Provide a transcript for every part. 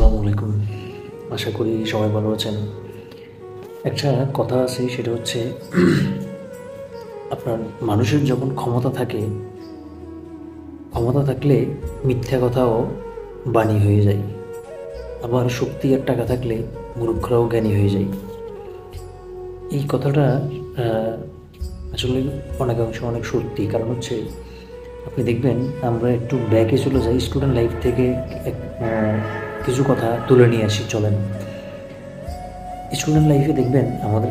আসসালামু আলাইকুম। আশা করি সবাই ভালো আছেন। একটা কথা আছে, সেটা হচ্ছে আপনার মানুষের যখন ক্ষমতা থাকে, ক্ষমতা থাকলে মিথ্যা কথাও বাণী হয়ে যায়। আবার শক্তি আর টাকা থাকলে মূর্খরাও জ্ঞানী হয়ে যায়। এই কথাটা আসলে অনেকাংশে অনেক সত্যি। কারণ হচ্ছে আপনি দেখবেন, আমরা একটু ব্যাকে চলে যাই, স্টুডেন্ট লাইফ থেকে কিছু কথা তুলে নিয়ে আসি, চলেন। স্টুডেন্ট লাইফে দেখবেন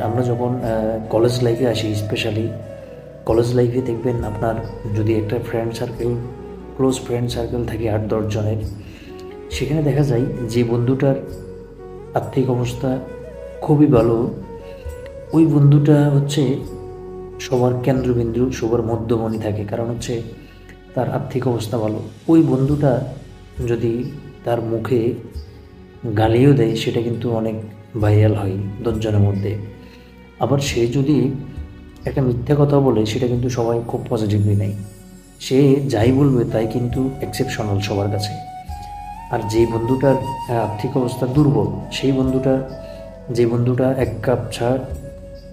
আমরা যখন কলেজ লাইফে আসি, স্পেশালি কলেজ লাইফে দেখবেন আপনার যদি একটা friend circle, close friend circle থাকে 8-10 জনের, সেখানে দেখা যায় যে বন্ধুটার আর্থিক অবস্থা খুবই ভালো, ওই বন্ধুটা হচ্ছে সবার কেন্দ্রবিন্দু, সবার মধ্যমণি থাকে। কারণ হচ্ছে তার আর্থিক অবস্থা ভালো। ওই বন্ধুটা যদি তার মুখে গালিও দেয়, সেটা কিন্তু অনেক ভাইরাল হয় 10 জনের মধ্যে। আবার সে যদি একটা মিথ্যা কথা বলে, সেটা কিন্তু সবাই খুব পজিটিভলি নেয়। সে যাই বলবে তাই কিন্তু এক্সেপশনাল সবার কাছে। আর যেই বন্ধুটার আর্থিক অবস্থা দুর্বল, যে বন্ধুটা 1 কাপ চা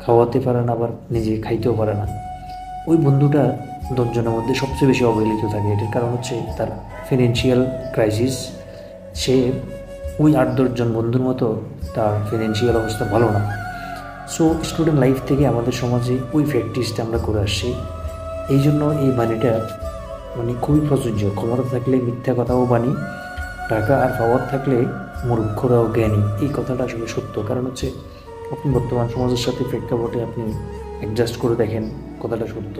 খাওয়াতে পারে না, আবার নিজে খাইতেও পারে না, ওই বন্ধুটা 10 জনের মধ্যে সবচেয়ে বেশি অবহেলিত থাকে। এটার কারণ হচ্ছে তার ফিনান্সিয়াল ক্রাইসিস। সে ওই 8-10 জন বন্ধুর মতো তার ফিনান্সিয়াল অবস্থা ভালো না। সো স্টুডেন্ট লাইফ থেকে আমাদের সমাজে ওই প্র্যাকটিসটা আমরা করে আসছি। এই জন্য এই বাণীটা খুবই প্রযোজ্য। ক্ষমতা থাকলে মিথ্যা কথাও বাণী, টাকা আর পাওয়ার থাকলে মূর্খরাও জ্ঞানী। এই কথাটা আসলে সত্য। কারণ হচ্ছে আপনি বর্তমান সমাজের সাথে প্রেক্ষাপটে আপনি অ্যাডজাস্ট করে দেখেন, কথাটা সত্য।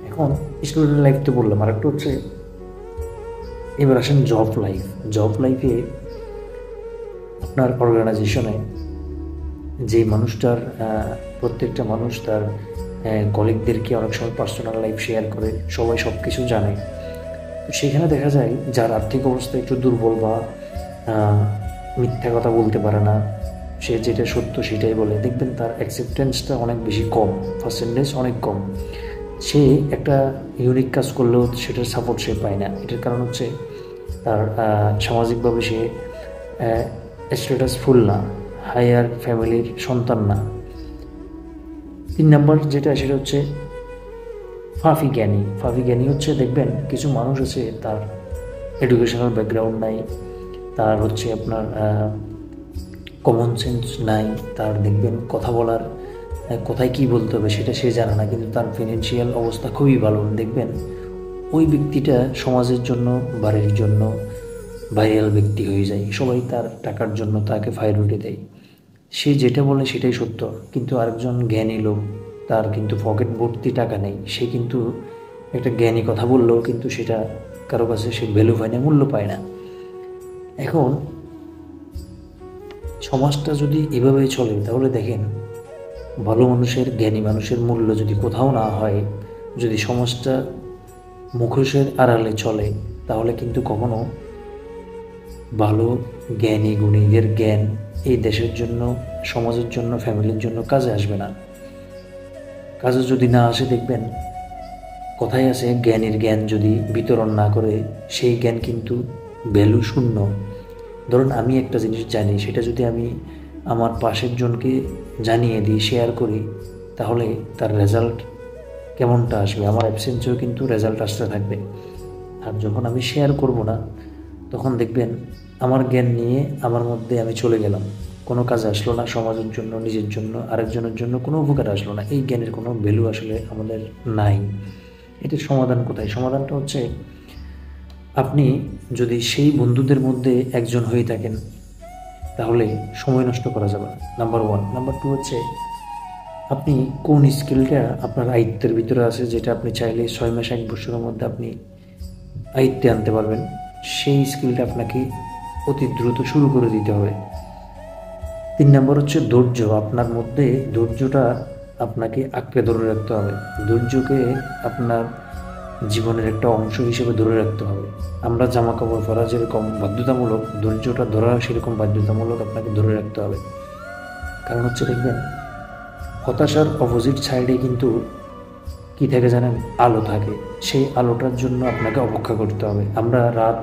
এখন স্টুডেন্ট লাইফ তো বললাম, আর একটা হচ্ছে এবার আসেন জব লাইফ। জব লাইফে আপনার অর্গানাইজেশনে যে মানুষটার প্রত্যেকটা মানুষ তার কলিগদেরকে অনেক সময় পার্সোনাল লাইফ শেয়ার করে, সবাই সব কিছু জানে। তো সেখানে দেখা যায় যার আর্থিক অবস্থা একটু দুর্বল বা মিথ্যা কথা বলতে পারে না, সে যেটা সত্য সেটাই বলে, দেখবেন তার অ্যাকসেপ্টেন্সটা অনেক বেশি কম, পার্সেন্টেজ অনেক কম। সে একটা ইউনিক কাজ করলেও সেটার সাপোর্ট সে পায় না। এটার কারণ হচ্ছে তার সামাজিকভাবে সে স্ট্যাটাসফুল না, হায়ার ফ্যামিলির সন্তান না। 3 নম্বর যেটা, সেটা হচ্ছে ফাফি জ্ঞানী। ফাফি জ্ঞানী হচ্ছে দেখবেন কিছু মানুষ আছে তার এডুকেশনাল ব্যাকগ্রাউন্ড নাই, তার হচ্ছে আপনার কমন সেন্স নাই, তার দেখবেন কথা বলার, কোথায় কী বলতে হবে সেটা সে জানে না, কিন্তু তার ফিনান্সিয়াল অবস্থা খুবই ভালো। দেখবেন ওই ব্যক্তিটা সমাজের জন্য, বাড়ির জন্য ভাইরাল ব্যক্তি হয়ে যায়। সবাই তার টাকার জন্য তাকে প্রায়োরিটি দেয়। সে যেটা বলে সেটাই সত্য। কিন্তু আরেকজন জ্ঞানী লোক, তার কিন্তু পকেট ভর্তি টাকা নেই, সে কিন্তু একটা জ্ঞানী কথা বললেও কিন্তু সেটা কারো কাছে সে ভ্যালু পায় না, মূল্য পায় না। এখন সমাজটা যদি এভাবেই চলে, তাহলে দেখেন ভালো মানুষের, জ্ঞানী মানুষের মূল্য যদি কোথাও না হয়, যদি সমাজটা মুখোশের আড়ালে চলে, তাহলে কিন্তু কখনো ভালো জ্ঞানী গুণীদের জ্ঞান এই দেশের জন্য, সমাজের জন্য, ফ্যামিলির জন্য কাজে আসবে না। কাজে যদি না আসে, দেখবেন কথাই আছে, জ্ঞানীর জ্ঞান যদি বিতরণ না করে, সেই জ্ঞান কিন্তু ভ্যালু শূন্য। ধরুন আমি একটা জিনিস জানি, সেটা যদি আমি আমার পাশের জনকে জানিয়ে দিই, শেয়ার করি, তাহলে তার রেজাল্ট কেমনটা আসবে? আমার অ্যাবসেন্সেও কিন্তু রেজাল্ট আসতে থাকবে। আর যখন আমি শেয়ার করব না, তখন দেখবেন আমার জ্ঞান নিয়ে আমার মধ্যে আমি চলে গেলাম, কোনো কাজে আসলো না, সমাজের জন্য, নিজের জন্য, আরেকজনের জন্য কোনো উপকার আসলো না। এই জ্ঞানের কোনো ভ্যালু আসলে আমাদের নাই। এটার সমাধান কোথায়? সমাধানটা হচ্ছে আপনি যদি সেই বন্ধুদের মধ্যে একজন হয়ে থাকেন, তাহলে সময় নষ্ট করা যাবে না, নাম্বার 1। নাম্বার 2 হচ্ছে আপনি কোন স্কিলটা আপনার আয়ত্তের ভিতরে আছে, যেটা আপনি চাইলে 6 মাস 1 বছরের মধ্যে আপনি আয়ত্তে আনতে পারবেন, সেই স্কিলটা আপনাকে অতি দ্রুত শুরু করে দিতে হবে। 3 নম্বর হচ্ছে ধৈর্য। আপনার মধ্যে ধৈর্যটা আপনাকে আঁকড়ে ধরে রাখতে হবে। ধৈর্যকে আপনার জীবনের একটা অংশ হিসেবে ধরে রাখতে হবে। আমরা জামা কাপড় পরা যেরকম বাধ্যতামূলক, ধৈর্যটা ধরা সেরকম বাধ্যতামূলক আপনাকে ধরে রাখতে হবে। কারণ হচ্ছে দেখবেন হতাশার অপোজিট সাইডে কিন্তু কী থাকে জানেন? আলো থাকে। সেই আলোটার জন্য আপনাকে অপেক্ষা করতে হবে। আমরা রাত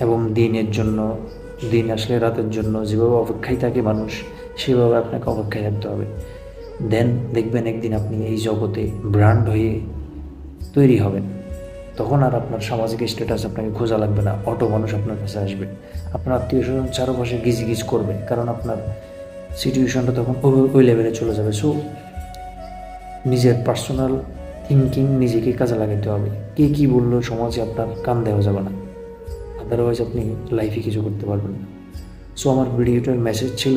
এবং দিনের জন্য দিন আসলে রাতের জন্য যেভাবে অপেক্ষায় থাকে মানুষ, সেভাবে আপনাকে অপেক্ষায় থাকতে হবে। দেন দেখবেন একদিন আপনি এই জগতে ব্র্যান্ড হয়ে তৈরি হবেন। তখন আর আপনার সামাজিক স্ট্যাটাস আপনাকে খোঁজা লাগবে না, অটো মানুষ আপনার কাছে আসবে, আপনার আত্মীয় স্বজন চারপাশে গিজ করবে, কারণ আপনার সিচুয়েশনটা তখন ওই লেভেলে চলে যাবে। সো নিজের পার্সোনাল থিঙ্কিং নিজেকে কাজে লাগাতে হবে। কে কী বললো সমাজে আপনার কান দেওয়া যাবে না, আদারওয়াইজ আপনি লাইফে কিছু করতে পারবেন না। সো আমার ভিডিওটার মেসেজ ছিল,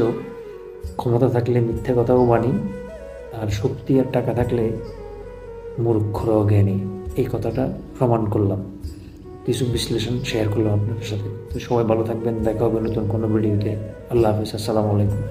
ক্ষমতা থাকলে মিথ্যে কথাও বানি, আর শক্তি আর টাকা থাকলে মূর্খরাও জ্ঞানী। এই কথাটা প্রমাণ করলাম, কিছু বিশ্লেষণ শেয়ার করলাম আপনাদের সাথে। তো সবাই ভালো থাকবেন, দেখা হবে নতুন কোনো ভিডিওতে। আল্লাহ হাফিজ, আসসালামু আলাইকুম।